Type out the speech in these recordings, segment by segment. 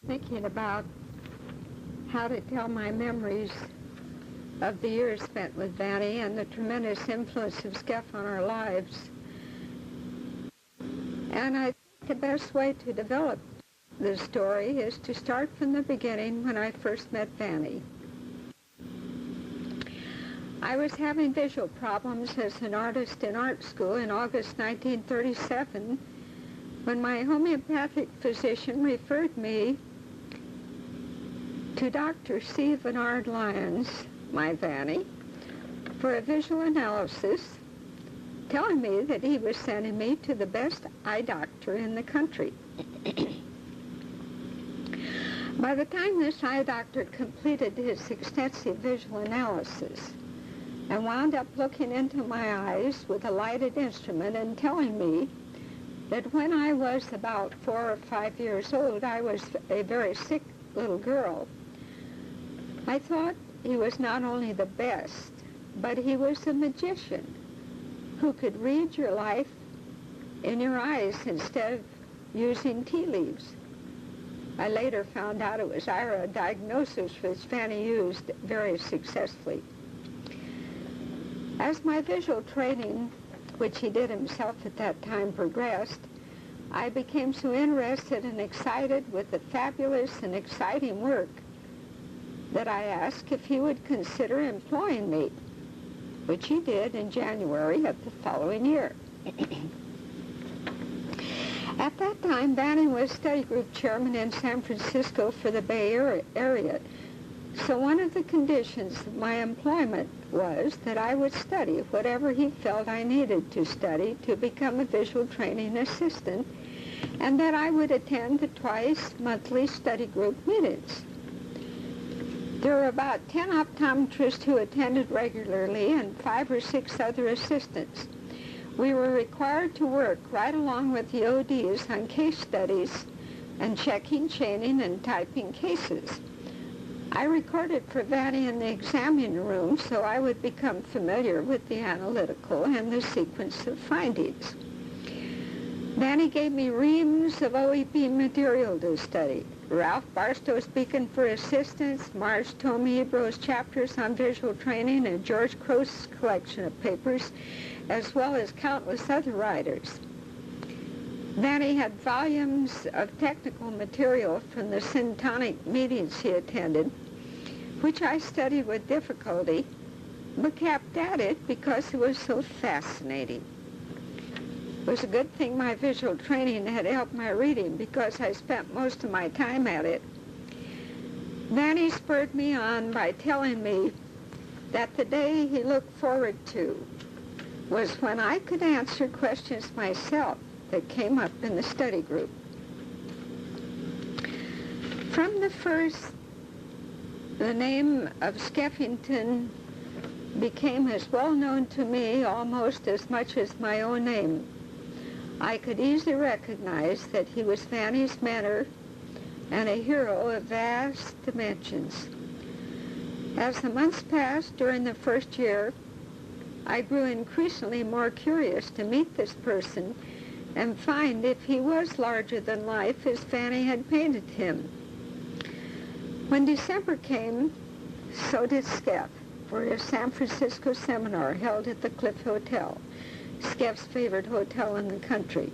thinking about how to tell my memories of the years spent with Vanny and the tremendous influence of Skeff on our lives. And I think the best way to develop the story is to start from the beginning when I first met Vanny. I was having visual problems as an artist in art school in August 1937 when my homeopathic physician referred me to Dr. C. Bernard Lyons, my Vanny, for a visual analysis, telling me that he was sending me to the best eye doctor in the country. By the time this eye doctor completed his extensive visual analysis and wound up looking into my eyes with a lighted instrument and telling me that when I was about 4 or 5 years old, I was a very sick little girl, I thought he was not only the best, but he was a magician who could read your life in your eyes instead of using tea leaves. I later found out it was IRA diagnosis, which Vanny used very successfully. As my visual training, which he did himself at that time, progressed, I became so interested and excited with the fabulous and exciting work that I asked if he would consider employing me, which he did in January of the following year. At that time, Vanny was study group chairman in San Francisco for the Bay Area. So one of the conditions of my employment was that I would study whatever he felt I needed to study to become a visual training assistant, and that I would attend the twice monthly study group meetings. There were about 10 optometrists who attended regularly and 5 or 6 other assistants. We were required to work right along with the ODs on case studies and checking, chaining, and typing cases. I recorded for Vanny in the examining room so I would become familiar with the analytical and the sequence of findings. Vanny gave me reams of OEP material to study. Ralph Barstow speaking for assistance, Marge Tomey Ebro's chapters on visual training, and George Croce's collection of papers, as well as countless other writers. Vanny had volumes of technical material from the syntonic meetings he attended, which I studied with difficulty, but kept at it because it was so fascinating. It was a good thing my visual training had helped my reading because I spent most of my time at it. Vanny spurred me on by telling me that the day he looked forward to was when I could answer questions myself that came up in the study group. From the first, the name of Skeffington became as well known to me almost as much as my own name. I could easily recognize that he was Vanny's mentor and a hero of vast dimensions. As the months passed during the first year, I grew increasingly more curious to meet this person and find if he was larger than life as Vanny had painted him. When December came, so did Skeff for a San Francisco seminar held at the Cliff Hotel, Skeff's favorite hotel in the country.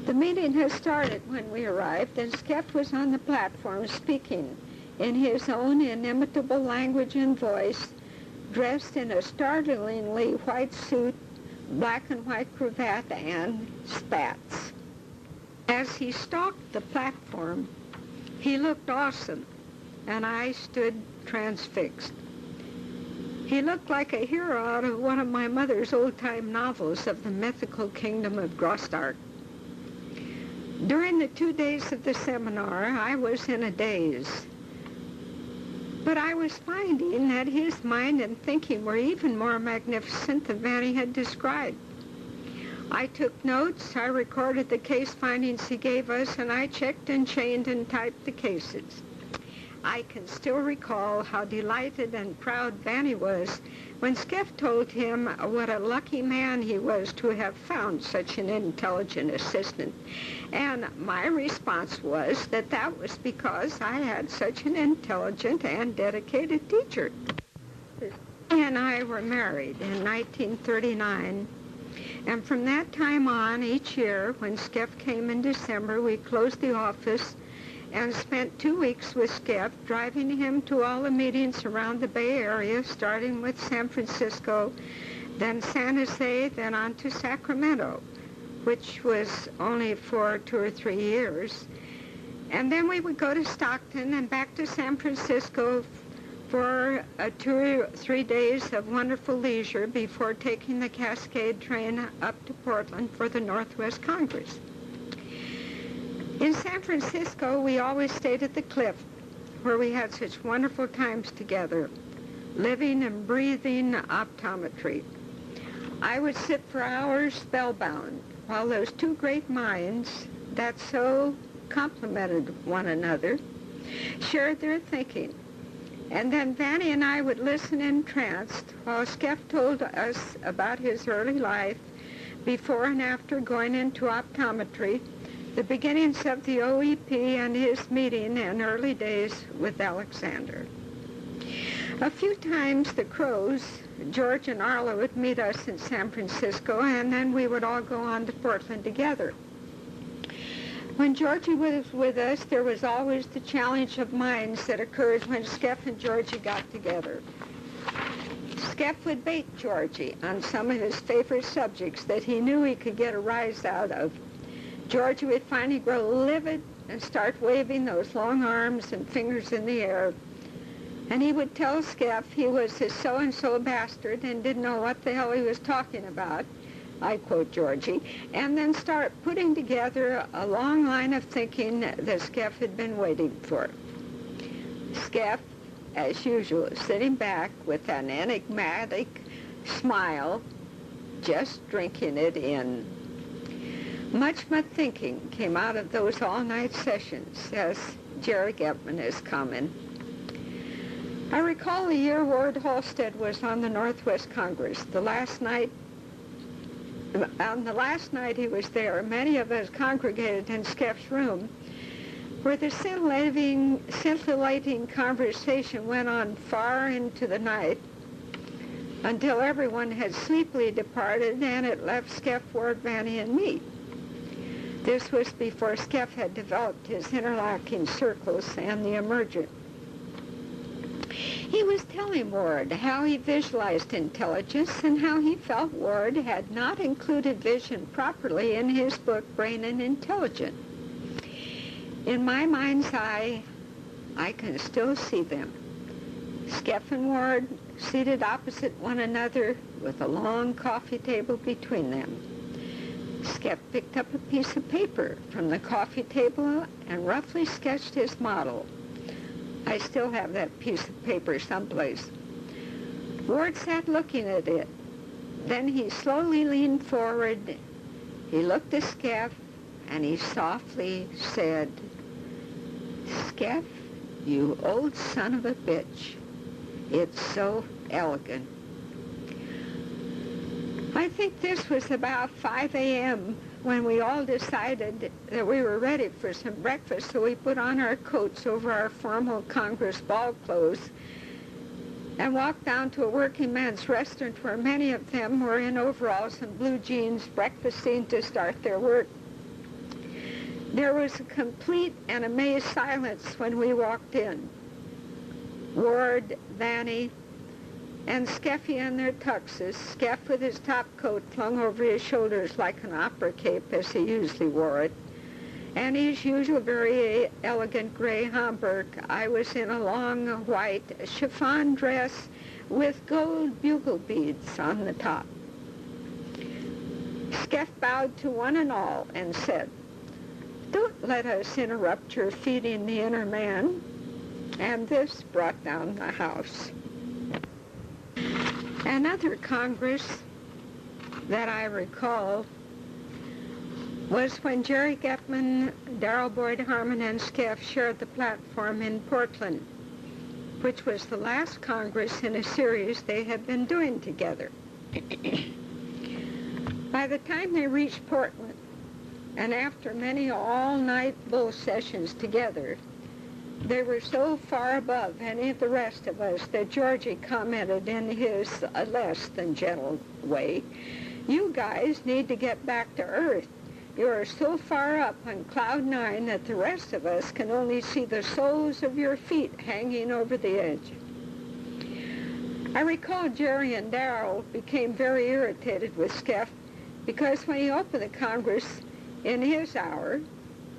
The meeting had started when we arrived, and Skeff was on the platform speaking in his own inimitable language and voice, dressed in a startlingly white suit, black and white cravat, and spats. As he stalked the platform, he looked awesome, and I stood transfixed. He looked like a hero out of one of my mother's old-time novels of the mythical kingdom of Graustark. During the 2 days of the seminar, I was in a daze. But I was finding that his mind and thinking were even more magnificent than Vanny had described. I took notes, I recorded the case findings he gave us, and I checked and chained and typed the cases. I can still recall how delighted and proud Vanny was when Skeff told him what a lucky man he was to have found such an intelligent assistant. And my response was that that was because I had such an intelligent and dedicated teacher. He and I were married in 1939, and from that time on, each year, when Skeff came in December, we closed the office and spent 2 weeks with Skeff, driving him to all the meetings around the Bay Area, starting with San Francisco, then San Jose, then on to Sacramento, which was only for 2 or 3 years. And then we would go to Stockton and back to San Francisco for 2 or 3 days of wonderful leisure before taking the Cascade train up to Portland for the Northwest Congress. In San Francisco, we always stayed at the Cliff, where we had such wonderful times together, living and breathing optometry. I would sit for hours spellbound, while those two great minds that so complemented one another shared their thinking. And then Vanny and I would listen entranced while Skeff told us about his early life before and after going into optometry, the beginnings of the OEP, and his meeting and early days with Alexander. A few times the Crows, George and Arla, would meet us in San Francisco, and then we would all go on to Portland together. When Georgie was with us, there was always the challenge of minds that occurred when Skeff and Georgie got together. Skeff would bait Georgie on some of his favorite subjects that he knew he could get a rise out of. Georgie would finally grow livid and start waving those long arms and fingers in the air. And he would tell Skeff he was his so-and-so bastard and didn't know what the hell he was talking about. I quote Georgie, and then start putting together a long line of thinking that Skeff had been waiting for. Skeff, as usual, sitting back with an enigmatic smile, just drinking it in. Much thinking came out of those all-night sessions, as Jerry Getman is coming. I recall the year Ward Halstead was on the Northwest Congress. On the last night he was there, many of us congregated in Skeff's room, where the scintillating conversation went on far into the night until everyone had sleepily departed and it left Skeff, Ward, Vanny, and me. This was before Skeff had developed his interlocking circles and the emergent. He was telling Ward how he visualized intelligence and how he felt Ward had not included vision properly in his book, Brain and Intelligent. In my mind's eye, I can still see them. Skeff and Ward seated opposite one another with a long coffee table between them. Skeff picked up a piece of paper from the coffee table and roughly sketched his model. I still have that piece of paper someplace. Ward sat looking at it. Then he slowly leaned forward. He looked at Skeff, and he softly said, "Skeff, you old son of a bitch. It's so elegant." I think this was about 5 a.m. when we all decided that we were ready for some breakfast, so we put on our coats over our formal Congress ball clothes and walked down to a working man's restaurant where many of them were in overalls and blue jeans breakfasting to start their work. There was a complete and amazed silence when we walked in. Ward, Vanny, and Skeffy in their tuxes, Skeff with his top coat flung over his shoulders like an opera cape as he usually wore it, and his usual very elegant gray Homburg. I was in a long white chiffon dress with gold bugle beads on the top. Skeff bowed to one and all and said, "Don't let us interrupt your feeding the inner man," and this brought down the house. Another Congress that I recall was when Jerry Getman, Darrell Boyd Harmon, and Skeff shared the platform in Portland, which was the last Congress in a series they had been doing together. By the time they reached Portland, and after many all-night bull sessions together, they were so far above any of the rest of us that Georgie commented in his less than gentle way, "You guys need to get back to Earth. You are so far up on Cloud 9 that the rest of us can only see the soles of your feet hanging over the edge." I recall Jerry and Darrell became very irritated with Skeff because when he opened the Congress in his hour,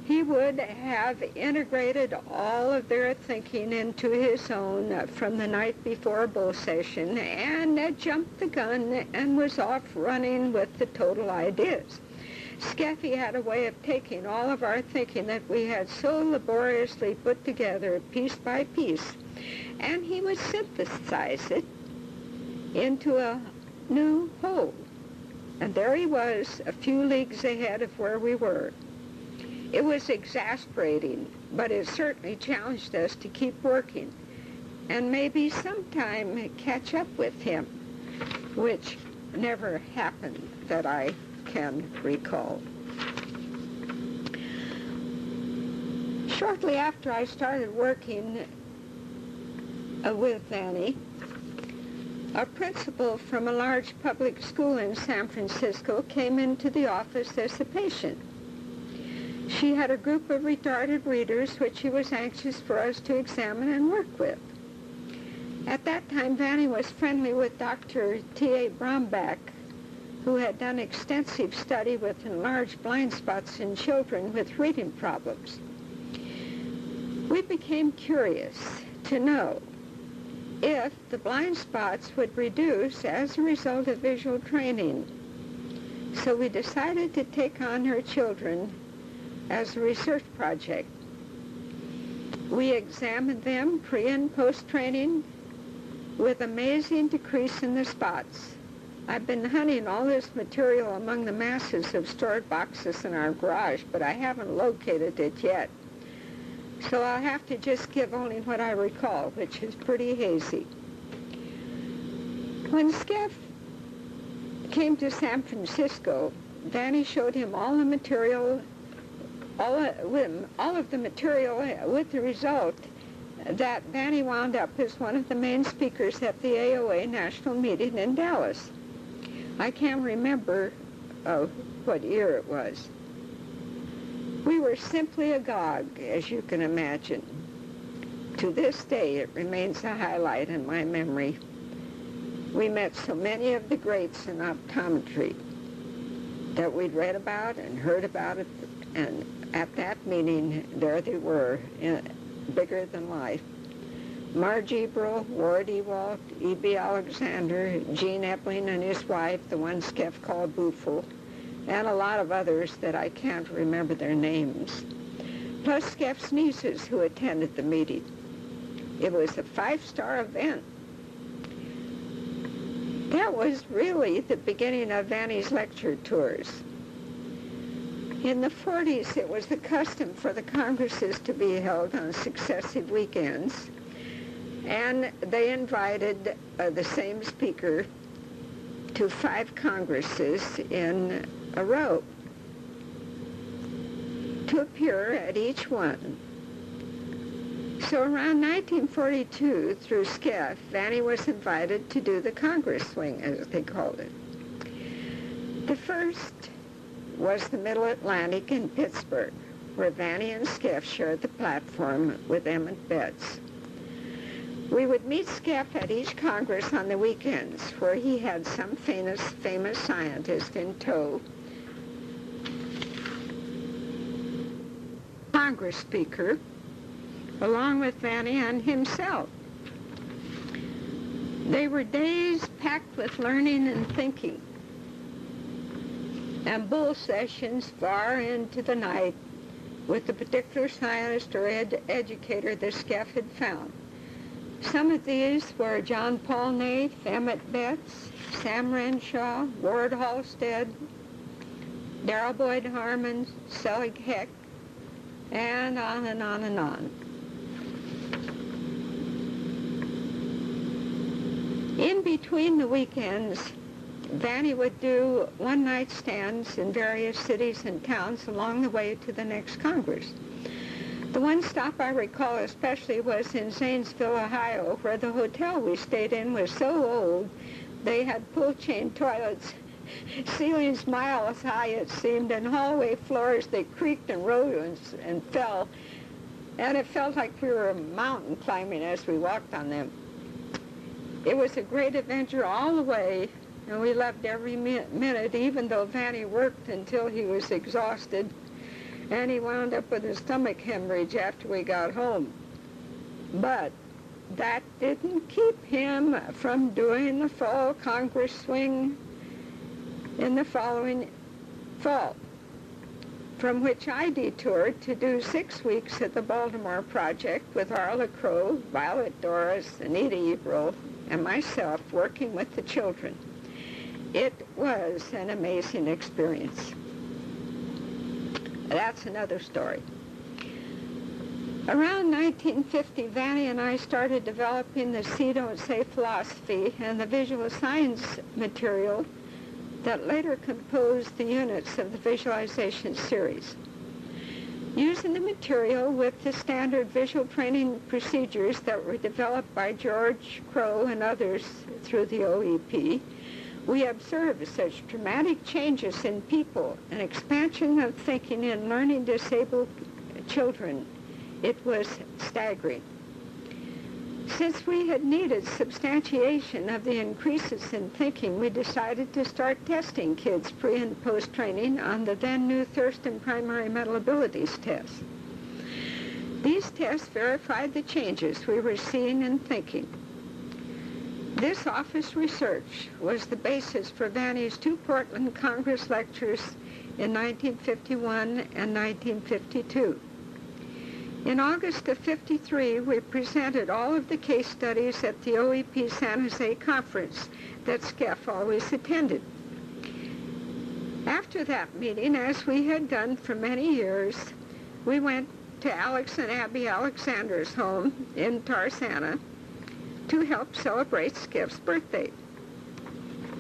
he would have integrated all of their thinking into his own from the night before a bull session and jumped the gun and was off running with the total ideas. Skeffy had a way of taking all of our thinking that we had so laboriously put together piece by piece, and he would synthesize it into a new whole. And there he was, a few leagues ahead of where we were. It was exasperating, but it certainly challenged us to keep working and maybe sometime catch up with him, which never happened that I can recall. Shortly after I started working with Vanny, a principal from a large public school in San Francisco came into the office as a patient. She had a group of retarded readers which she was anxious for us to examine and work with. At that time, Vanny was friendly with Dr. T.A. Brombach, who had done extensive study with enlarged blind spots in children with reading problems. We became curious to know if the blind spots would reduce as a result of visual training. So we decided to take on her children as a research project. We examined them pre- and post-training with amazing decrease in the spots. I've been hunting all this material among the masses of stored boxes in our garage, but I haven't located it yet. So I'll have to just give only what I recall, which is pretty hazy. When Skeff came to San Francisco, Vanny showed him all the material, all of the material, with the result that Vanny wound up as one of the main speakers at the AOA National Meeting in Dallas. I can't remember what year it was. We were simply agog, as you can imagine. To this day, it remains a highlight in my memory. We met so many of the greats in optometry that we'd read about and heard about it, and at that meeting, there they were, bigger than life. Marge Eberl, Ward Ewald, E.B. Alexander, Gene Epling and his wife, the one Skeff called Buffel, and a lot of others that I can't remember their names, plus Skeff's nieces who attended the meeting. It was a 5-star event. That was really the beginning of Vanny's lecture tours. In the 40s, it was the custom for the congresses to be held on successive weekends, and they invited the same speaker to 5 congresses in a row to appear at each one. So around 1942, through Skeff, Vanny was invited to do the Congress swing, as they called it. The first was the Middle Atlantic in Pittsburgh, where Vanny and Skeff shared the platform with Emmett Betts. We would meet Skeff at each Congress on the weekends, where he had some famous scientist in tow. Congress speaker, along with Vanny and himself. They were days packed with learning and thinking, and bull sessions far into the night with the particular scientist or educator that Skeff had found. Some of these were John Paul Nath, Emmett Betts, Sam Renshaw, Ward Halstead, Darrell Boyd Harmon, Selig Heck, and on and on and on. In between the weekends, Vanny would do one-night stands in various cities and towns along the way to the next Congress. The one stop I recall especially was in Zanesville, Ohio, where the hotel we stayed in was so old they had pull-chain toilets, ceilings miles high it seemed, and hallway floors that creaked and rose and fell, and it felt like we were mountain climbing as we walked on them. It was a great adventure all the way, and we loved every minute, even though Vanny worked until he was exhausted, and he wound up with a stomach hemorrhage after we got home. But that didn't keep him from doing the fall Congress swing in the following fall, from which I detoured to do 6 weeks at the Baltimore Project with Arla Crow, Violet Doris, Anita Ebro, and myself working with the children. It was an amazing experience. That's another story. Around 1950, Vanny and I started developing the See Don't Say philosophy and the visual science material that later composed the units of the visualization series. Using the material with the standard visual training procedures that were developed by George Crow and others through the OEP, we observed such dramatic changes in people, an expansion of thinking in learning disabled children. It was staggering. Since we had needed substantiation of the increases in thinking, we decided to start testing kids pre- and post-training on the then-new Thurston Primary Mental Abilities test. These tests verified the changes we were seeing in thinking. This office research was the basis for Vanny's 2 Portland Congress lectures in 1951 and 1952. In August of '53, we presented all of the case studies at the OEP San Jose conference that Skeff always attended. After that meeting, as we had done for many years, we went to Alex and Abby Alexander's home in Tarzana to help celebrate Skeff's birthday.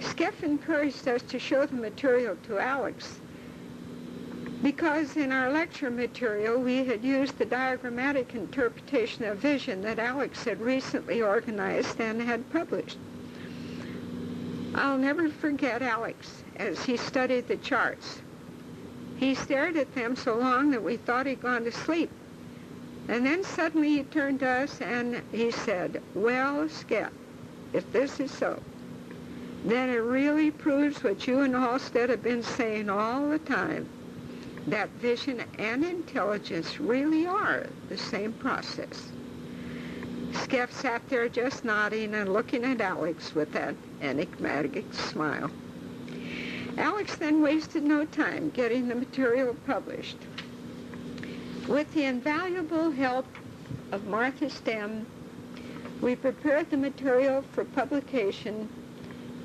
Skeff encouraged us to show the material to Alex because in our lecture material we had used the diagrammatic interpretation of vision that Alex had recently organized and had published. I'll never forget Alex as he studied the charts. He stared at them so long that we thought he'd gone to sleep. And then suddenly he turned to us and he said, "Well, Skeff, if this is so, then it really proves what you and Halstead have been saying all the time, that vision and intelligence really are the same process." Skeff sat there just nodding and looking at Alex with that enigmatic smile. Alex then wasted no time getting the material published. With the invaluable help of Martha Stem, we prepared the material for publication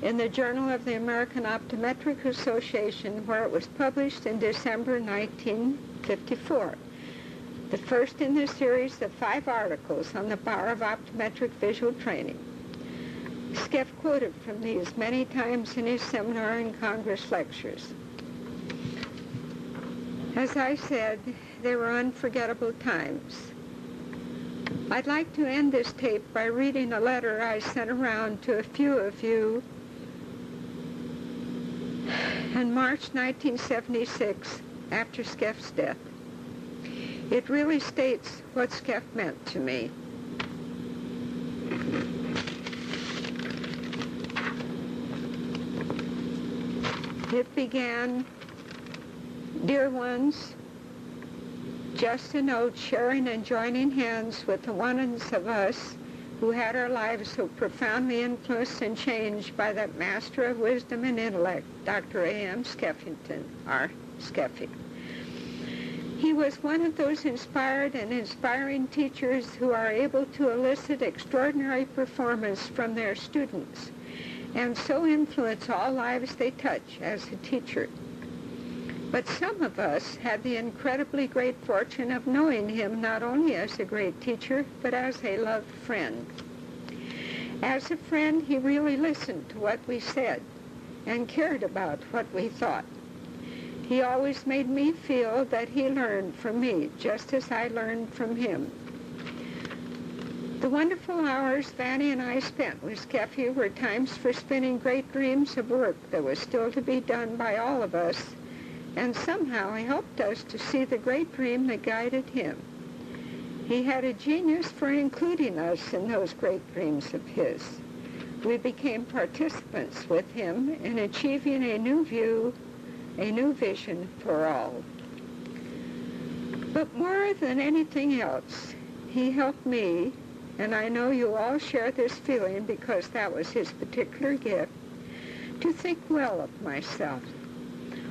in the Journal of the American Optometric Association, where it was published in December 1954, the first in the series of 5 articles on the power of optometric visual training. Skeff quoted from these many times in his seminar and Congress lectures. As I said, they were unforgettable times. I'd like to end this tape by reading a letter I sent around to a few of you in March 1976, after Skeff's death. It really states what Skeff meant to me. It began, "Dear ones, just a note sharing and joining hands with the ones of us who had our lives so profoundly influenced and changed by that master of wisdom and intellect, Dr. A.M. Skeffington, our Skeffy. He was one of those inspired and inspiring teachers who are able to elicit extraordinary performance from their students and so influence all lives they touch as a teacher. But some of us had the incredibly great fortune of knowing him not only as a great teacher, but as a loved friend. As a friend, he really listened to what we said and cared about what we thought. He always made me feel that he learned from me, just as I learned from him. The wonderful hours Vanny and I spent with Skeffy were times for spinning great dreams of work that was still to be done by all of us, and somehow he helped us to see the great dream that guided him. He had a genius for including us in those great dreams of his. We became participants with him in achieving a new view, a new vision for all. But more than anything else, he helped me, and I know you all share this feeling because that was his particular gift, to think well of myself.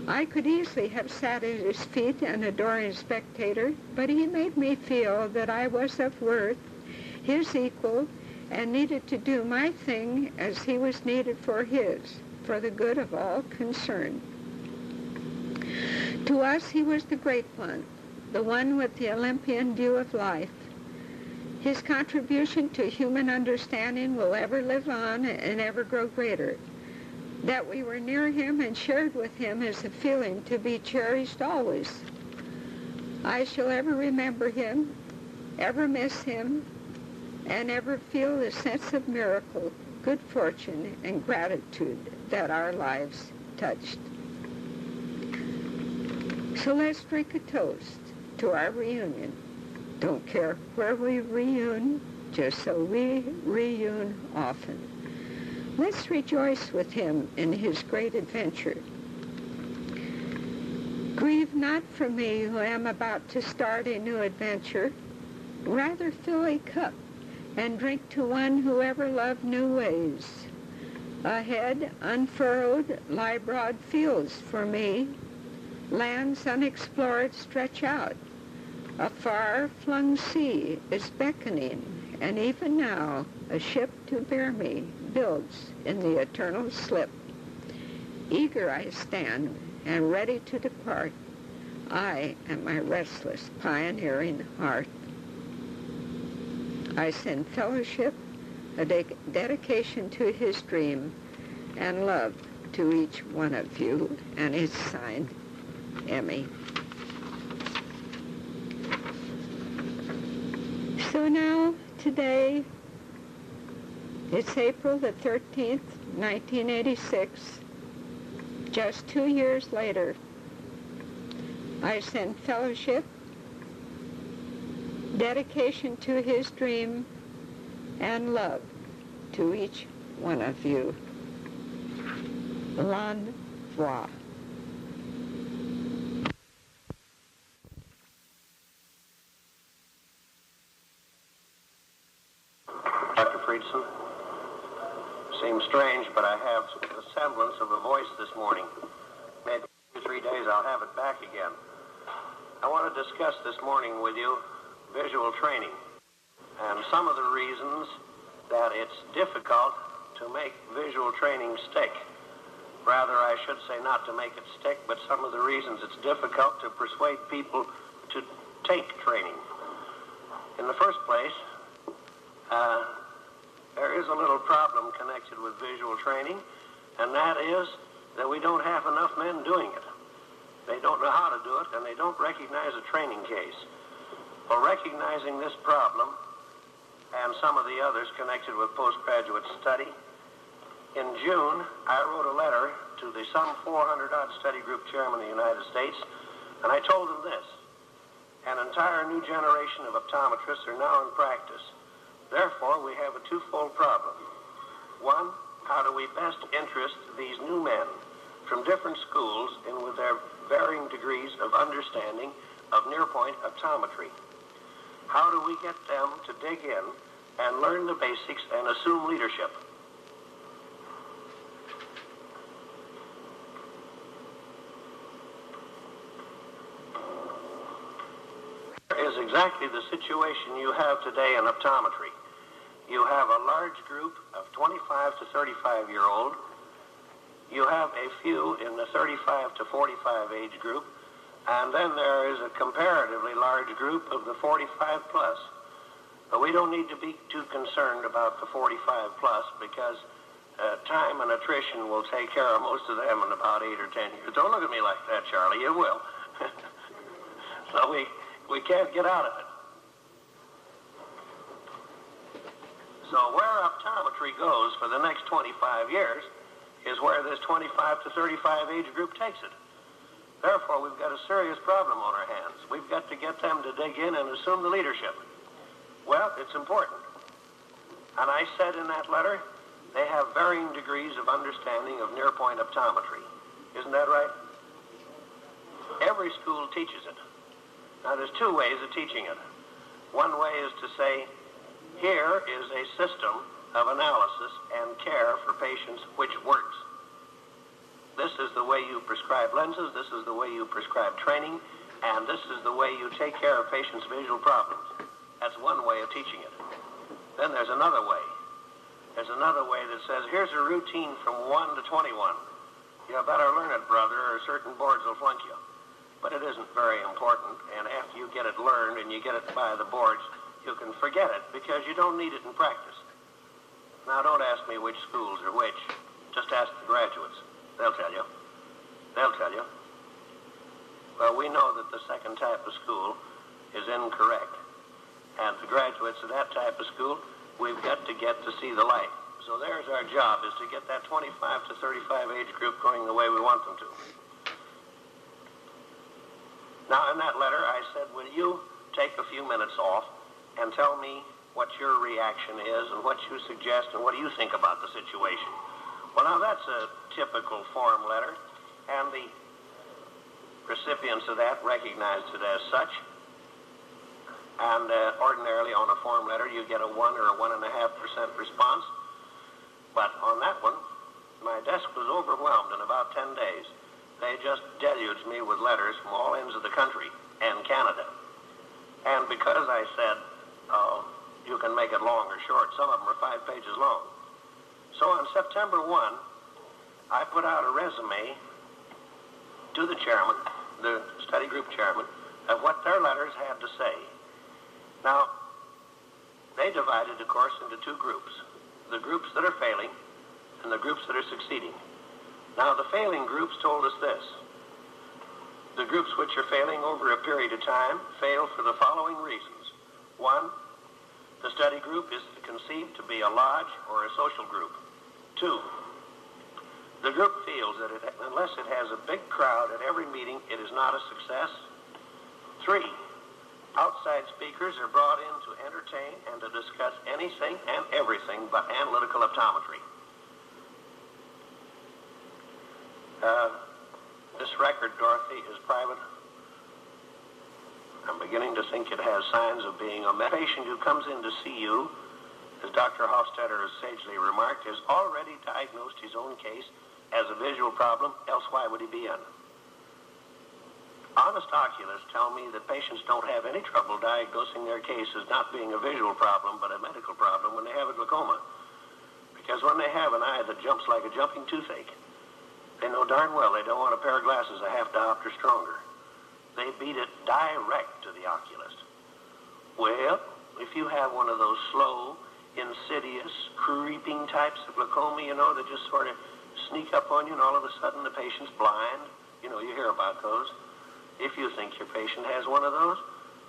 I could easily have sat at his feet an adoring spectator, but he made me feel that I was of worth, his equal, and needed to do my thing as he was needed for his, for the good of all concerned. To us, he was the great one, the one with the Olympian view of life. His contribution to human understanding will ever live on and ever grow greater. That we were near him and shared with him is a feeling to be cherished always. I shall ever remember him, ever miss him, and ever feel the sense of miracle, good fortune, and gratitude that our lives touched. So let's drink a toast to our reunion. Don't care where we reune, just so we reune often. Let's rejoice with him in his great adventure. Grieve not for me who am about to start a new adventure. Rather fill a cup and drink to one who ever loved new ways. Ahead, unfurrowed, lie broad fields for me. Lands unexplored stretch out. A far-flung sea is beckoning, and even now a ship to bear me builds in the eternal slip. Eager I stand and ready to depart, I and my restless, pioneering heart. I send fellowship, a dedication to his dream, and love to each one of you, and it's signed, Emmy. So now, today, it's April the 13th, 1986. Just 2 years later, I send fellowship, dedication to his dream, and love to each one of you. L'envoi. Dr. Friedson, seems strange, but I have the semblance of a voice this morning. Maybe 2 or 3 days I'll have it back again. I want to discuss this morning with you visual training and some of the reasons that it's difficult to make visual training stick. Rather, I should say not to make it stick, but some of the reasons it's difficult to persuade people to take training. In the first place, there is a little problem connected with visual training, and that is that we don't have enough men doing it. They don't know how to do it, and they don't recognize a training case. For recognizing this problem and some of the others connected with postgraduate study, in June, I wrote a letter to the some 400-odd study group chairman of the United States, and I told them this: an entire new generation of optometrists are now in practice. Therefore, we have a twofold problem. One, how do we best interest these new men from different schools and with their varying degrees of understanding of near-point optometry? How do we get them to dig in and learn the basics and assume leadership? Is exactly the situation you have today in optometry. You have a large group of 25 to 35-year-old You have a few in the 35 to 45 age group, and then there is a comparatively large group of the 45 plus. But we don't need to be too concerned about the 45 plus because time and attrition will take care of most of them in about 8 or 10 years. Don't look at me like that, Charlie. You will. So we can't get out of it. So where optometry goes for the next 25 years is where this 25 to 35 age group takes it. Therefore, we've got a serious problem on our hands. We've got to get them to dig in and assume the leadership. Well, it's important. And I said in that letter, they have varying degrees of understanding of near-point optometry. Isn't that right? Every school teaches it. Now, there's two ways of teaching it. One way is to say, here is a system of analysis and care for patients which works. This is the way you prescribe lenses, this is the way you prescribe training, and this is the way you take care of patients' visual problems. That's one way of teaching it. Then there's another way. There's another way that says, here's a routine from 1 to 21. You better learn it, brother, or certain boards will flunk you. But it isn't very important, and after you get it learned and you get it by the boards, you can forget it because you don't need it in practice. Now, don't ask me which schools are which. Just ask the graduates. They'll tell you. They'll tell you. Well, we know that the second type of school is incorrect. And the graduates of that type of school, we've got to get to see the light. So there's our job, is to get that 25 to 35 age group going the way we want them to. Now, in that letter, I said, will you take a few minutes off and tell me what your reaction is and what you suggest and what do you think about the situation? Well, now, that's a typical form letter, and the recipients of that recognized it as such. And ordinarily on a form letter, you get a 1 or a 1.5% response. But on that one, my desk was overwhelmed in about 10 days. They just deluged me with letters from all ends of the country and Canada. And because I said, you can make it long or short, some of them are 5 pages long. So on September 1, I put out a resume to the chairman, the study group chairman, of what their letters had to say. Now, they divided the course into 2 groups, the groups that are failing and the groups that are succeeding. Now, the failing groups told us this. The groups which are failing over a period of time fail for the following reasons. 1, the study group is conceived to be a lodge or a social group. 2, the group feels that unless it has a big crowd at every meeting, it is not a success. 3, outside speakers are brought in to entertain and to discuss anything and everything but analytical optometry. This record, Dorothy, is private. I'm beginning to think it has signs of being a patient who comes in to see you, as Dr. Hofstadter has sagely remarked, has already diagnosed his own case as a visual problem, else why would he be in? Honest oculists tell me that patients don't have any trouble diagnosing their case as not being a visual problem, but a medical problem when they have a glaucoma. Because when they have an eye that jumps like a jumping toothache, they know darn well they don't want a pair of glasses a half diopter stronger. They beat it direct to the oculist. Well, if you have one of those slow, insidious, creeping types of glaucoma, you know, that just sort of sneak up on you and all of a sudden the patient's blind, you know, you hear about those. If you think your patient has one of those,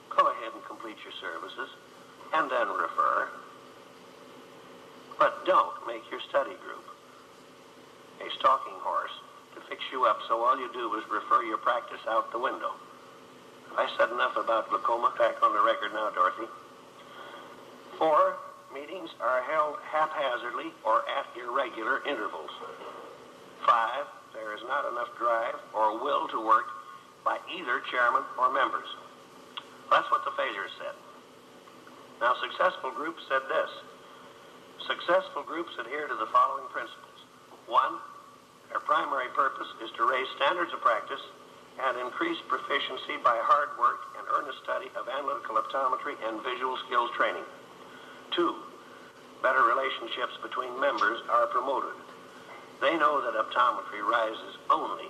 go ahead and complete your services and then refer. But don't make your study group a stalking horse to fix you up so all you do is refer your practice out the window. I said enough about glaucoma. Back on the record now, Dorothy. 4, meetings are held haphazardly or at irregular intervals. 5, there is not enough drive or will to work by either chairman or members. That's what the failures said. Now, successful groups said this. Successful groups adhere to the following principles. 1, their primary purpose is to raise standards of practice and increase proficiency by hard work and earnest study of analytical optometry and visual skills training. 2, better relationships between members are promoted. They know that optometry rises only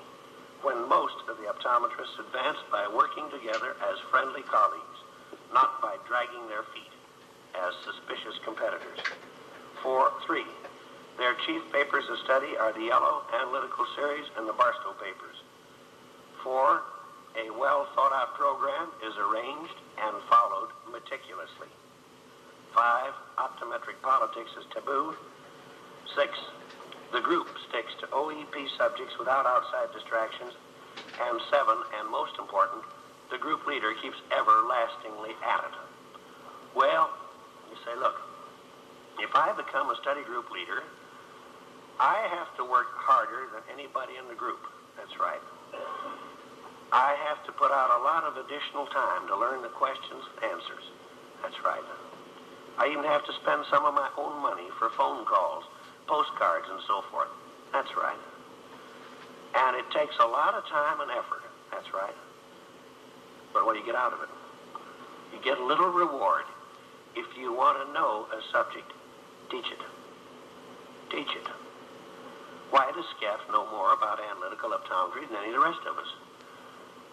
when most of the optometrists advance by working together as friendly colleagues, not by dragging their feet as suspicious competitors. 3, their chief papers of study are the Yellow Analytical Series and the Barstow papers. 4, a well-thought-out program is arranged and followed meticulously. 5, optometric politics is taboo. 6, the group sticks to OEP subjects without outside distractions. And 7, and most important, the group leader keeps everlastingly at it. Well, you say, look, if I become a study group leader, I have to work harder than anybody in the group. That's right. I have to put out a lot of additional time to learn the questions and answers. That's right. I even have to spend some of my own money for phone calls, postcards, and so forth. That's right. And it takes a lot of time and effort. That's right. But what do you get out of it? You get a little reward. If you want to know a subject, teach it. Teach it. Why does Skeff know more about analytical optometry than any of the rest of us?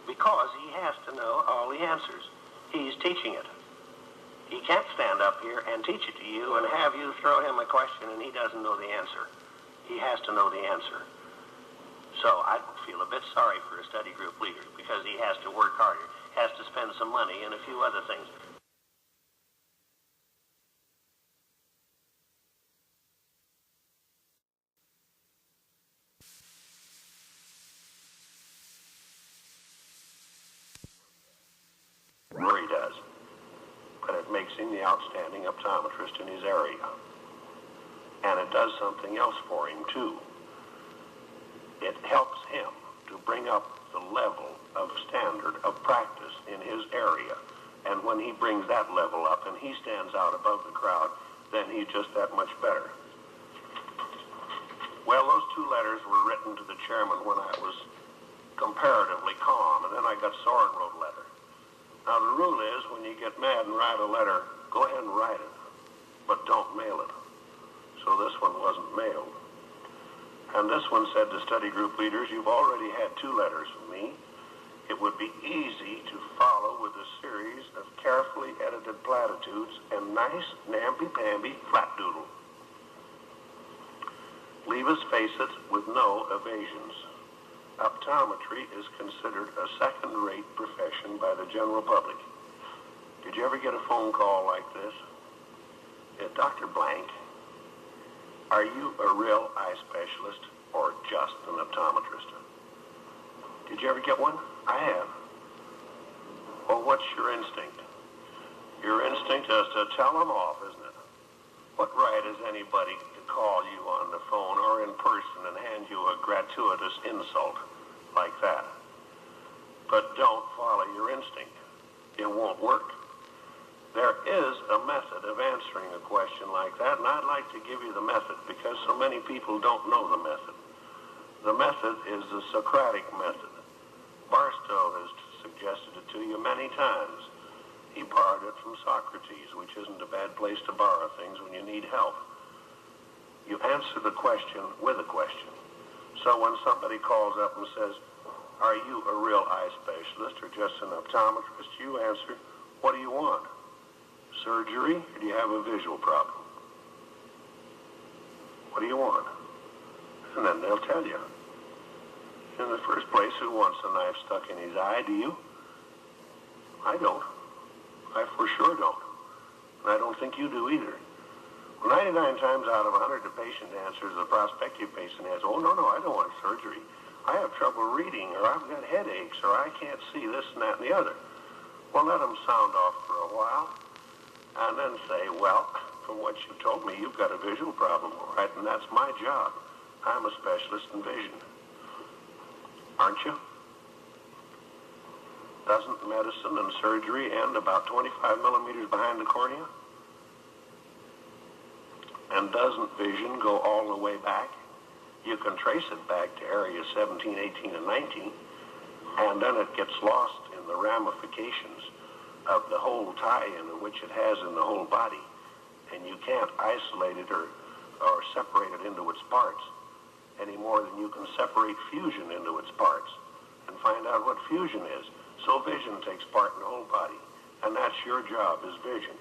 Because he has to know all the answers. He's teaching it. He can't stand up here and teach it to you and have you throw him a question and he doesn't know the answer. He has to know the answer. So I feel a bit sorry for a study group leader because he has to work harder, has to spend some money and a few other things. Sure he does. But it makes him the outstanding optometrist in his area. And it does something else for him, too. It helps him to bring up the level of standard of practice in his area. And when he brings that level up and he stands out above the crowd, then he's just that much better. Well, those 2 letters were written to the chairman when I was comparatively calm, and then I got sore and wrote a letter. Now, the rule is when you get mad and write a letter, go ahead and write it, but don't mail it. So this one wasn't mailed. And this one said to study group leaders, you've already had 2 letters from me. It would be easy to follow with a series of carefully edited platitudes and nice, namby-pamby flapdoodle. Leave us face it with no evasions. Optometry is considered a second-rate profession by the general public. Did you ever get a phone call like this? Dr. Blank, are you a real eye specialist or just an optometrist? Did you ever get one? I have. Well, what's your instinct? Your instinct is to tell them off, isn't it? What right has anybody to call you on the phone or in person and hand you a gratuitous insult like that? But don't follow your instinct. It won't work. There is a method of answering a question like that, and I'd like to give you the method because so many people don't know the method. The method is the Socratic method. Barstow has suggested it to you many times. He borrowed it from Socrates, which isn't a bad place to borrow things when you need help. You answer the question with a question. So when somebody calls up and says, are you a real eye specialist or just an optometrist, you answer, what do you want? Surgery, or do you have a visual problem? What do you want? And then they'll tell you. In the first place, who wants a knife stuck in his eye? Do you? I don't. I for sure don't. And I don't think you do either. 99 times out of 100, the patient answers, the prospective patient answers, oh, no, I don't want surgery. I have trouble reading, or I've got headaches, or I can't see this and that and the other. Well, let them sound off for a while, and then say, well, from what you told me, you've got a visual problem, all right, and that's my job. I'm a specialist in vision. Aren't you? Doesn't medicine and surgery end about 25 millimeters behind the cornea? And doesn't vision go all the way back? You can trace it back to areas 17, 18, and 19, and then it gets lost in the ramifications of the whole tie-in which it has in the whole body, and you can't isolate it or separate it into its parts. any more than you can separate fusion into its parts and find out what fusion is. So vision takes part in the whole body, and that's your job, is vision.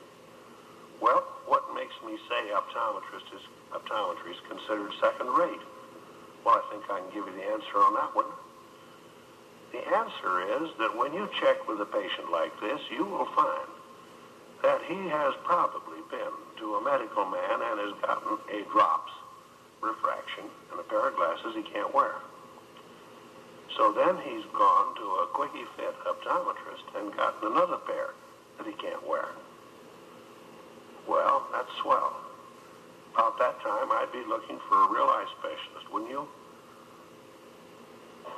Well, what makes me say optometry is considered second rate? Well, I think I can give you the answer on that one. The answer is that when you check with a patient like this, you will find that he has probably been to a medical man and has gotten a drops, refraction, and a pair of glasses he can't wear. So then he's gone to a quickie fit optometrist and gotten another pair that he can't wear. Well, that's swell. About that time, I'd be looking for a real eye specialist, wouldn't you?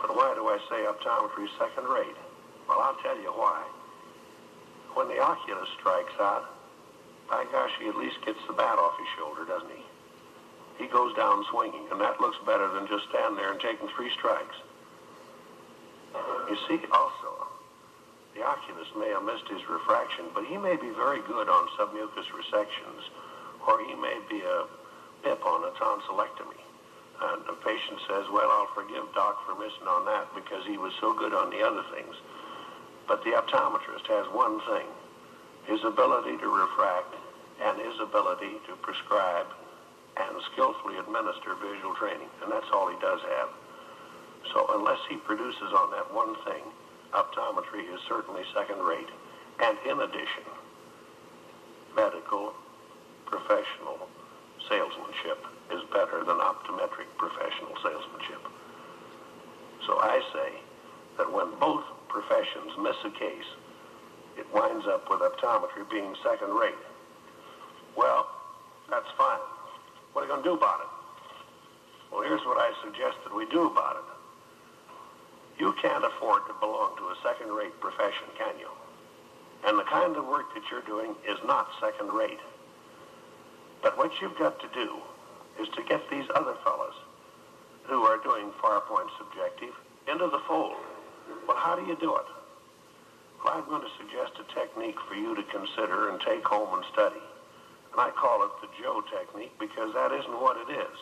But why do I say optometry is second rate? Well, I'll tell you why. When the oculist strikes out, by gosh, he at least gets the bat off his shoulder, doesn't he? He goes down swinging, and that looks better than just standing there and taking 3 strikes. You see, also, the oculist may have missed his refraction, but he may be very good on submucous resections, or he may be a pip on a tonsillectomy. And the patient says, well, I'll forgive Doc for missing on that because he was so good on the other things. But the optometrist has one thing, his ability to refract and his ability to prescribe and skillfully administer visual training. And that's all he does have. So unless he produces on that one thing, optometry is certainly second rate. And in addition, medical, professional salesmanship is better than optometric professional salesmanship. So I say that when both professions miss a case, it winds up with optometry being second rate. Well, that's fine. What are you going to do about it? Well, here's what I suggest that we do about it. You can't afford to belong to a second-rate profession, can you? And the kind of work that you're doing is not second-rate. But what you've got to do is to get these other fellas who are doing far-point subjective into the fold. Well, how do you do it? Well, I'm going to suggest a technique for you to consider and take home and study. And I call it the Joe technique because that isn't what it is.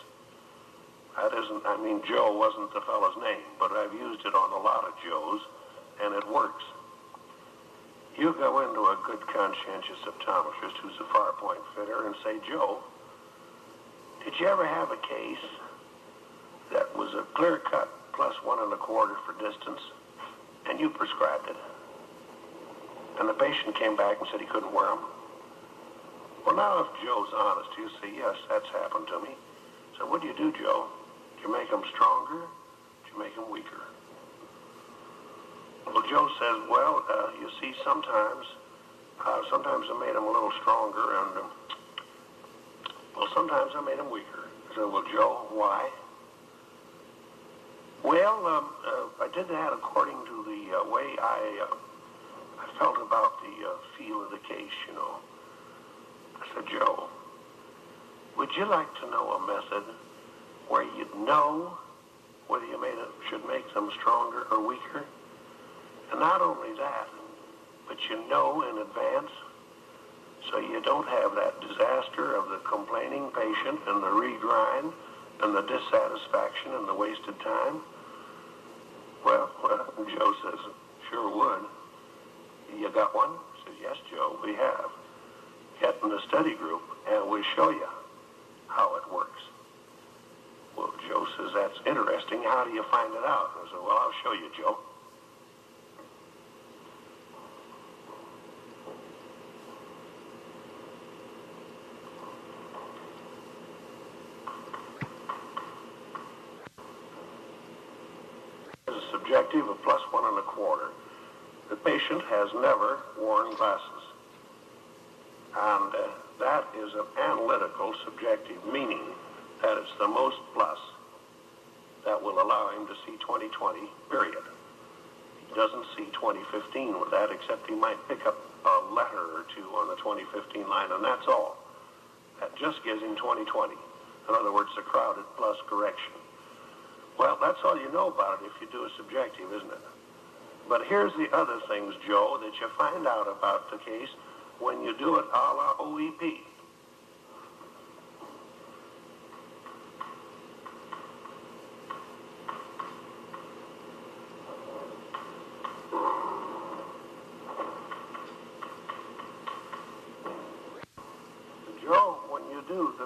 Joe wasn't the fellow's name, but I've used it on a lot of Joes, and it works. You go into a good conscientious optometrist who's a far-point fitter and say, Joe, did you ever have a case that was a clear-cut plus 1 1/4 for distance, and you prescribed it? And the patient came back and said he couldn't wear them. Well, now if Joe's honest, you say, yes, that's happened to me. So what do you do, Joe? Do you make them stronger? Do you make them weaker? Well, Joe says, well, you see, sometimes I made them a little stronger, and, sometimes I made them weaker. I said, well, Joe, why? Well, I did that according to the way I felt about the feel of the case, you know. I said, Joe, would you like to know a method where you'd know whether you should make them stronger or weaker? And not only that, but you know in advance, so you don't have that disaster of the complaining patient and the regrind and the dissatisfaction and the wasted time. Well, Joe says, sure would. You got one? I said, yes, Joe, we have. Get in the study group and we'll show you how it works. Well, Joe says, that's interesting. How do you find it out? I said, well, I'll show you, Joe. There's a subjective of plus 1 1/4. The patient has never worn glasses. And that is an analytical subjective, meaning that it's the most plus that will allow him to see 20/20, period. He doesn't see 20/15 with that, except he might pick up a letter or two on the 20/15 line, and that's all. That just gives him 20/20. In other words, a crowded plus correction. Well, that's all you know about it if you do a subjective, isn't it? But here's the other things, Joe, that you find out about the case when you do it a la OEP.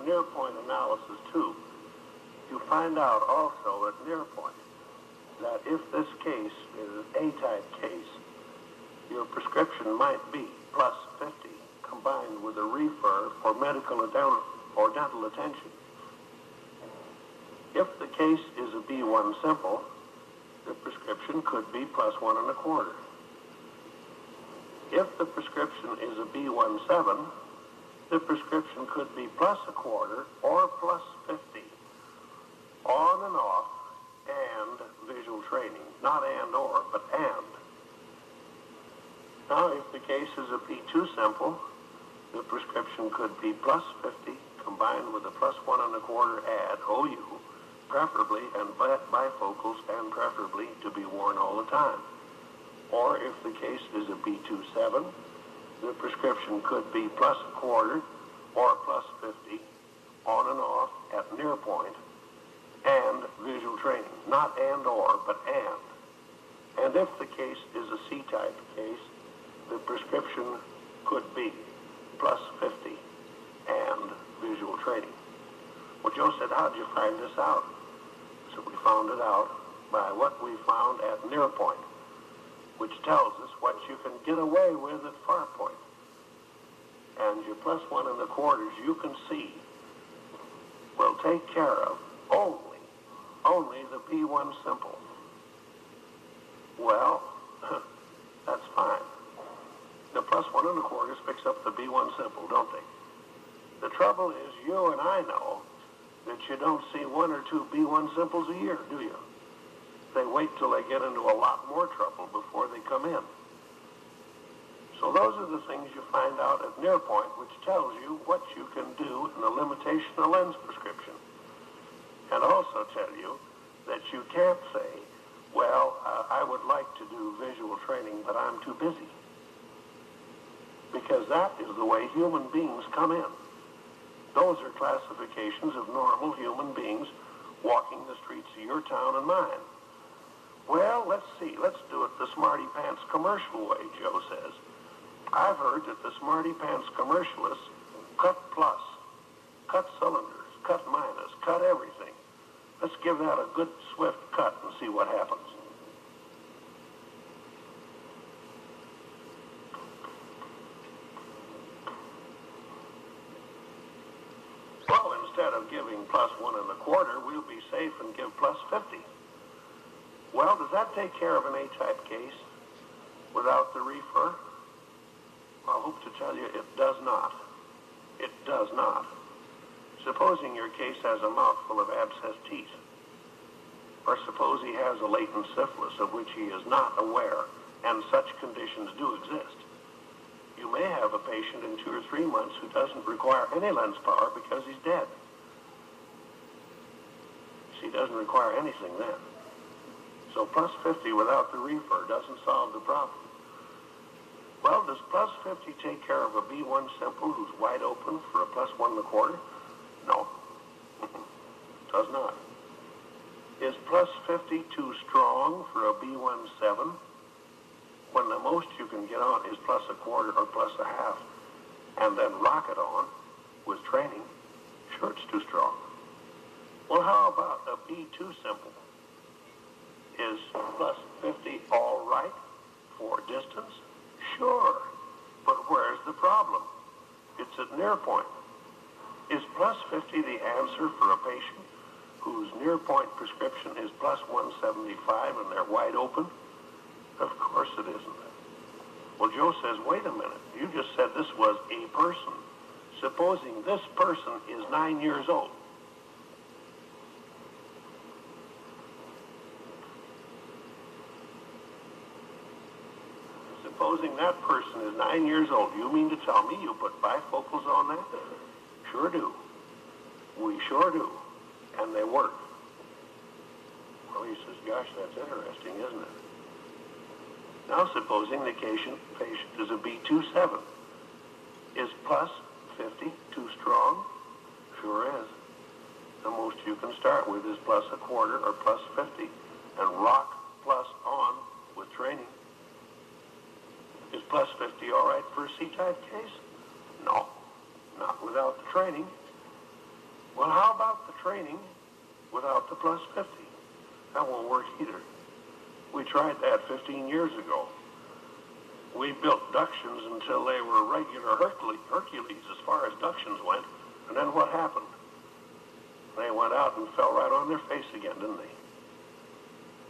near point analysis too, you find out also at near point that if this case is an A-type case, your prescription might be plus 50 combined with a refer for medical or dental attention. If the case is a B1 simple, the prescription could be plus 1 1/4. If the prescription is a B17, the prescription could be plus 1/4 or plus 50, on and off, and visual training. Not and or, but and. Now, if the case is a B2 simple, the prescription could be plus 50 combined with a plus 1 1/4 add OU, preferably and bifocals, and preferably to be worn all the time. Or if the case is a B27, the prescription could be plus 1/4 or plus 50 on and off at near point and visual training. Not and or, but and. And if the case is a C-type case, the prescription could be plus 50 and visual training. Well, Joe said, how'd you find this out? So we found it out by what we found at near point, which tells us what you can get away with at far point. And your plus 1 1/4, you can see, will take care of only the B1 simple. Well, that's fine. The plus 1 1/4 picks up the B1 simple, don't they? The trouble is, you and I know that you don't see 1 or 2 B1 simples a year, do you? They wait till they get into a lot more trouble before they come in. So those are the things you find out at near point, which tells you what you can do in the limitation of lens prescription. And also tell you that you can't say, well, I would like to do visual training, but I'm too busy. Because that is the way human beings come in. Those are classifications of normal human beings walking the streets of your town and mine. Well, let's see. Let's do it the Smarty Pants commercial way, Joe says. I've heard that the Smarty Pants commercialists cut plus, cut cylinders, cut minus, cut everything. Let's give that a good swift cut and see what happens. Well, instead of giving plus 1 1/4, we'll be safe and give plus 50. Well, does that take care of an A-type case without the refer? I hope to tell you it does not. It does not. Supposing your case has a mouthful of abscessed teeth, or suppose he has a latent syphilis of which he is not aware, and such conditions do exist. You may have a patient in 2 or 3 months who doesn't require any lens power because he's dead. He doesn't require anything then. So plus 50 without the refer doesn't solve the problem. Well, does plus 50 take care of a B1 simple who's wide open for a plus 1 1/4? No. Does not. Is plus 50 too strong for a B17 when the most you can get on is plus 1/4 or plus 1/2 and then rock it on with training? Sure, it's too strong. Well, how about a B2 simple? Is plus 50 all right for distance? Sure, but where's the problem? It's at near point. Is plus 50 the answer for a patient whose near point prescription is plus 175 and they're wide open? Of course it isn't. Well, Joe says, wait a minute. You just said this was a person. Supposing this person is 9 years old. Supposing that person is 9 years old, you mean to tell me you put bifocals on that? Sure do. We sure do. And they work. Well, he says, gosh, that's interesting, isn't it? Now, supposing the patient is a B27. Is plus 50 too strong? Sure is. The most you can start with is plus 1/4 or plus 50 and rock plus on with training. Is plus 50 all right for a C-type case? No, not without the training. Well, how about the training without the plus 50? That won't work either. We tried that 15 years ago. We built ductions until they were regular Hercules as far as ductions went. And then what happened? They went out and fell right on their face again, didn't they?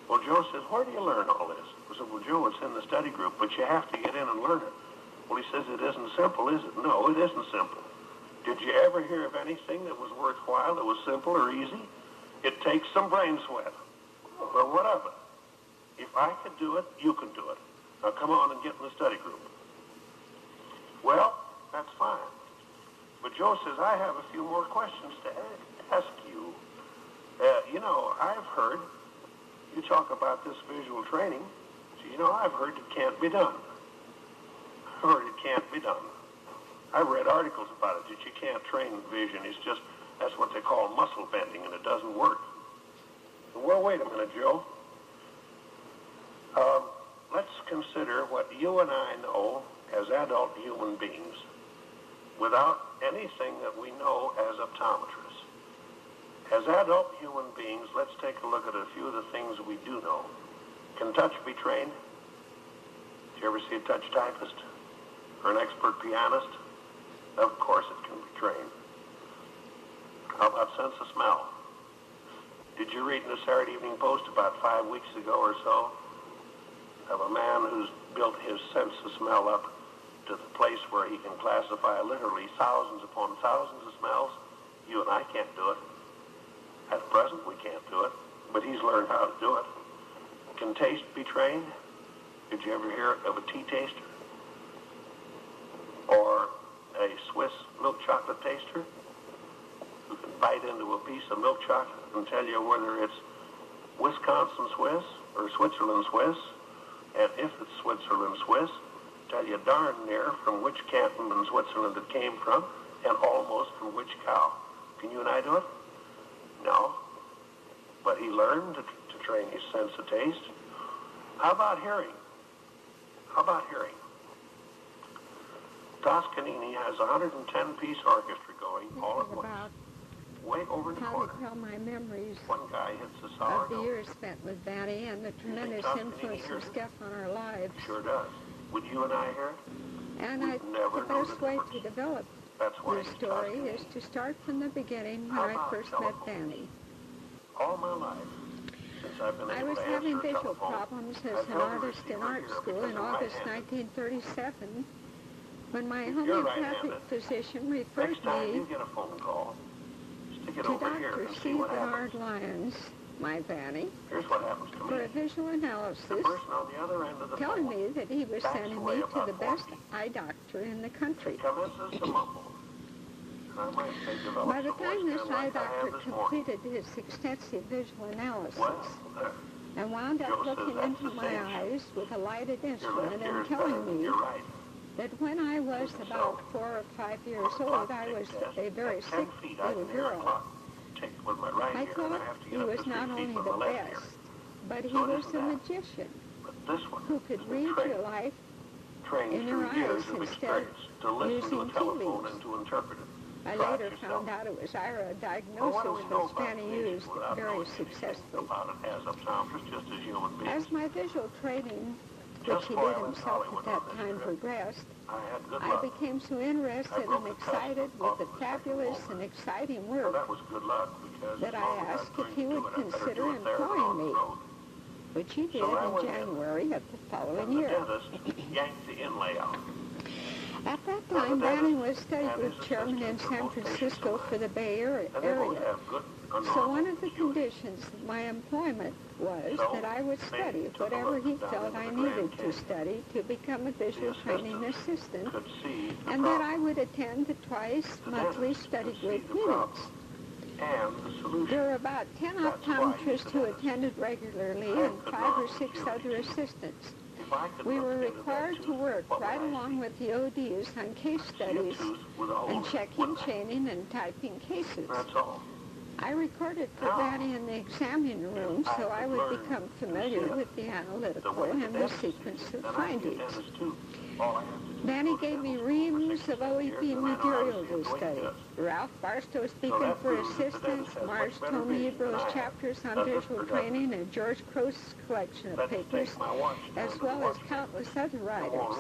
Well, Joe says, where do you learn all this? I said, well, Joe, it's in the study group, but you have to get in and learn it. Well, he says, it isn't simple, is it? No, it isn't simple. Did you ever hear of anything that was worthwhile, that was simple or easy? It takes some brain sweat. But whatever. If I could do it, you can do it. Now come on and get in the study group. Well, that's fine. But Joe says, I have a few more questions to ask you. You know, I've heard you talk about this visual training. So, you know, I've heard it can't be done. I've heard it can't be done. I've read articles about it that you can't train vision. It's just, that's what they call muscle bending, and it doesn't work. Well, wait a minute, Joe. Let's consider what you and I know as adult human beings without anything that we know as optometrists. As adult human beings, let's take a look at a few of the things we do know. Can touch be trained? Did you ever see a touch typist or an expert pianist? Of course it can be trained. How about sense of smell? Did you read in the Saturday Evening Post about 5 weeks ago or so of a man who's built his sense of smell up to the place where he can classify literally thousands upon thousands of smells? You and I can't do it. At present, we can't do it, but he's learned how to do it. Can taste be trained? Did you ever hear of a tea taster? Or a Swiss milk chocolate taster who can bite into a piece of milk chocolate and tell you whether it's Wisconsin Swiss or Switzerland Swiss, and if it's Switzerland Swiss, tell you darn near from which canton in Switzerland it came from, and almost from which cow. Can you and I do it? No. But he learned to train his sense of taste. How about hearing? How about hearing? Toscanini has a 110-piece orchestra going all at once. Way over in the corner. How to tell my memories One guy hits a sour of the note. years spent with Vanny and the tremendous influence of Skeff on our lives. Sure does. Would you and I hear it? And never the know best the way difference. to develop That's why this he's story Toscanini. is to start from the beginning when How I about first telephone? met Vanny. All my life, since I've been I able was to having answer a visual telephone, problems I've as an held a artist in receiver art here school because in I'm August right-handed. 1937 when my If you're homeopathic right-handed, physician referred next time me you get a phone call, stick it to over here Dr. and see C. what Bernard happens. Lyons, my Vanny, Here's what happens to for a me. visual The analysis, person on the other end of the telling phone me that he was backs sending away me to about the 4 best feet. eye doctor in the country. Commences to mumble. And I might say develops By the a voice time this kind eye like I have doctor this morning. completed his extensive visual analysis Well, there. and wound Joe up says looking that's into the my same. eyes with a lighted Your instrument left ear and is better. telling me You're right. that when I was Isn't about so? 4 or 5 years On a old, clock I was tick test, a very at 10 sick feet, I little can hear a girl. clock tick with my right I ear, and thought I have to he get up to was 3 not feet only with the my left ear. best, but he So it was isn't the that. magician But this one who could has read been trained, your life trained in your through years eyes of instead experience to listen to a using tea telephone leaves. and to interpret it. I Try it later yourself. found out it was Ira Well, what do diagnosis, we know which about Fanny vision used without very knowing anything successfully. about it as optometrists, just as human beings? As my visual training, which Just he before did I went to himself Hollywood at that on this time trip, progressed, I had good I luck. became so interested I broke and the excited cusp with off the of the second fabulous molar. and exciting Well, work that was good luck because that as I long as asked I'm going if he to do would it, I better consider do it there than employing on the me, road. which he did So I in went in, January of the following And the year. dentist yanked the inlay out. At that Now, the time, dentist Banning was study and group his chairman in assistant were San both patients Francisco of mine. for the Bay Area. And they both have good, So one of the acuity. conditions of my employment was So, that I would they study took a whatever look he down felt into I the needed Grand to Canyon. study to become a visual The training assistant, could see the and that problem. I would attend the twice The monthly dentist study could see group the meetings. problem and the solution. There were about 10 That's why optometrists he's the who dentist. attended regularly I and could 5 not or 6 refuse other to. assistants. If I could We look were into that required to tooth, work what would right I along see? with the ODs on case See a studies tooth with a hole and in it, checking, wouldn't I? chaining, and typing cases. That's all. I recorded for Now, Vanny in the examining room if I so I could would learn become to familiar see it with the the analytical way the and the dentist sees sequence it, of then I'd be a findings. dentist too. All I have to do is Vanny go to gave me dental school for reams 6 of years, OEP and I know how to material see it to the way he study. does. Ralph Barstow speaking for assistance, Marge Tomebro's chapters on visual training, and George Croce's collection of papers, as well as countless other writers.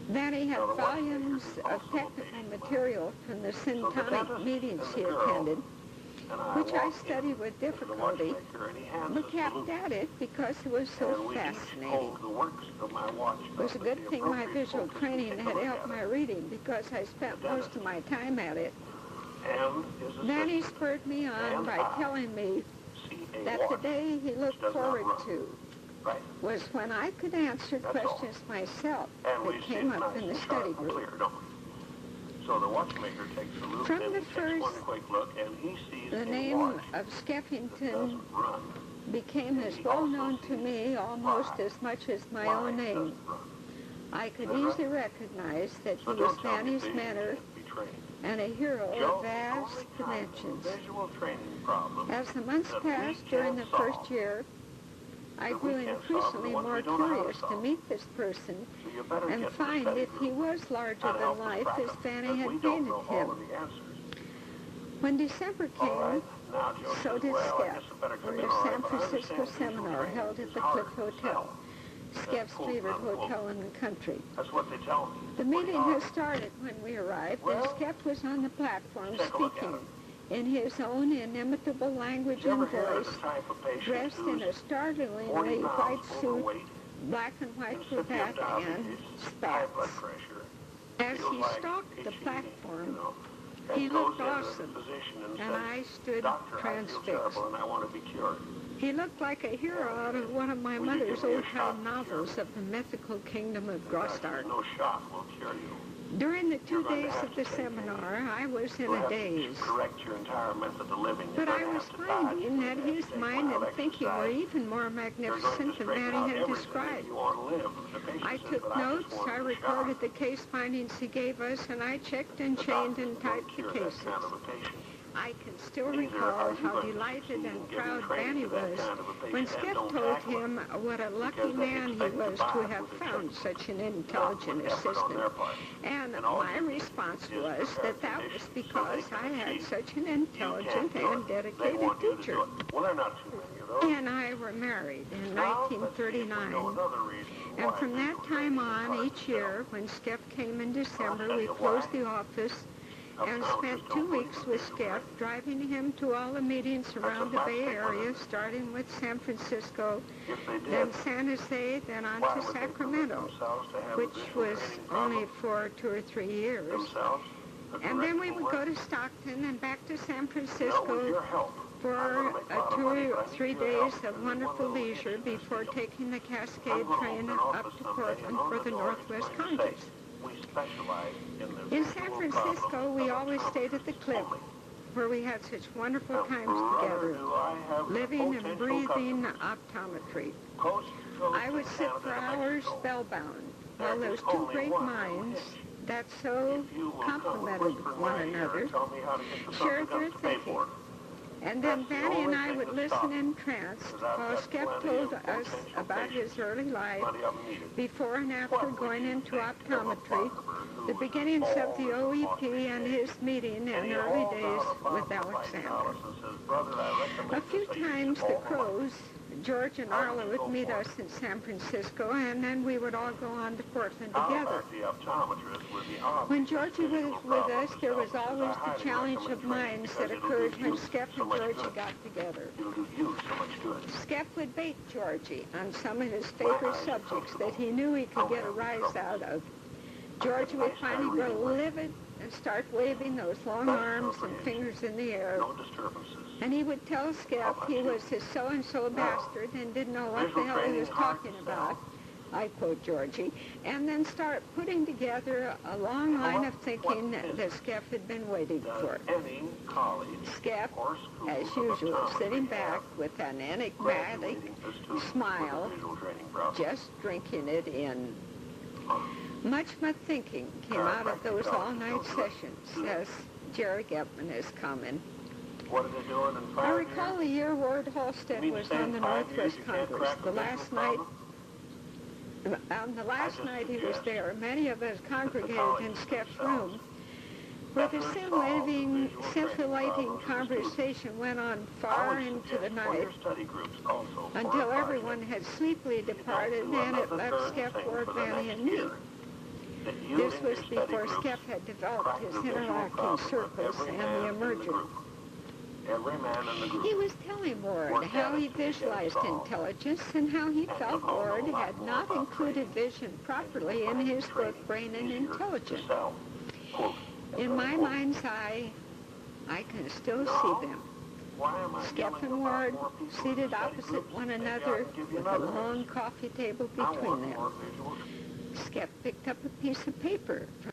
Vanny had volumes of technical material from the syntonic meetings he attended, which I studied with difficulty, but kept at it because it was so fascinating. It was a good thing my visual training had helped my reading because I spent most of my time at it. Vanny spurred me on by telling me that the day he looked forward to was when I could answer questions myself that came up in the study group. So the watchmaker takes a look From and the takes first, one quick look, and he sees the a name watch of that Skeffington doesn't run. became as well known to me almost as much as my own name. I could easily recognize that he was Vanny's mentor and a hero of vast dimensions. As the months passed during the first year, I grew increasingly more curious to meet this person and find if he was larger than life as Vanny had painted him. When December came, so did Skeff for a San Francisco seminar held at the Cliff Hotel, Skeff's favorite hotel in the country. That's what they tell me. The meeting had started when we arrived, and Skeff was on the platform speaking in his own inimitable language and voice, dressed in a startlingly white suit, black and white cravat, and spats. As he stalked the platform, he looked awesome, and I stood transfixed. He looked like a hero out of one of my mother's old-time novels of the mythical kingdom of Grostark. No shot will cure you. During the 2 days of the seminar, I was in a daze. But I was finding that his mind and thinking were even more magnificent than Vanny had described. I took notes, I recorded the case findings he gave us, and I checked and chained and typed the cases. I can still recall how delighted and proud Vanny was when Skeff told him what a lucky man he was to have found such an intelligent assistant. And my response was that that was because I had such an intelligent and dedicated teacher. He and I were married in 1939. And from that time on, each year, when Skeff came in December, we closed the office and spent 2 weeks with Skeff, driving him to all the meetings around the Bay Area, starting with San Francisco, then San Jose, then on to Sacramento, which was only for 2 or 3 years. And then we would go to Stockton and back to San Francisco for 2 or 3 days of wonderful leisure before taking the Cascade train up to Portland for the Northwest Congress. In San Francisco, we always stayed at the Cliff, where we had such wonderful times together, living and breathing optometry. I would sit for hours spellbound while those two great minds that so complemented one another shared their thinking. And then Vanny and I would listen entranced while Skeff told us about his early life, before and after going into optometry, the beginnings of the OEP and his meeting in early days with Alexander. A few times the Crows, George and Arlo, would meet us in San Francisco, and then we would all go on to Portland together. When Georgie was with us, there was always the challenge of minds that occurred when Skeff and Georgie got together. Skeff would bait Georgie on some of his favorite subjects that he knew he could get a rise out of. Georgie would finally grow livid and start waving those long arms and fingers in the air. And he would tell Skeff he was his so-and-so bastard and didn't know what the hell he was talking about. I quote Georgie, and then start putting together a long line of thinking that Skeff had been waiting for. Skeff, as usual, sitting back with an enigmatic smile, just drinking it in. Much thinking came out of those all-night sessions, as Jerry Getman has commented. I recall the year Ward Halstead was on the Northwest Congress. On the last night he was there, many of us congregated in Skeff's room, where the scintillating conversation went on far into the night until everyone had sleepily departed and it left Skeff, Ward, Vanny, and me. This was before Skeff had developed his interlocking circles and the emerger. He was telling Ward how he visualized intelligence and how he felt Ward had not included vision properly in his book, Brain and Intelligence. In my mind's eye, I can still see them. Skeff and Ward seated opposite one another with a long coffee table between them. Skeff picked up a piece of paper from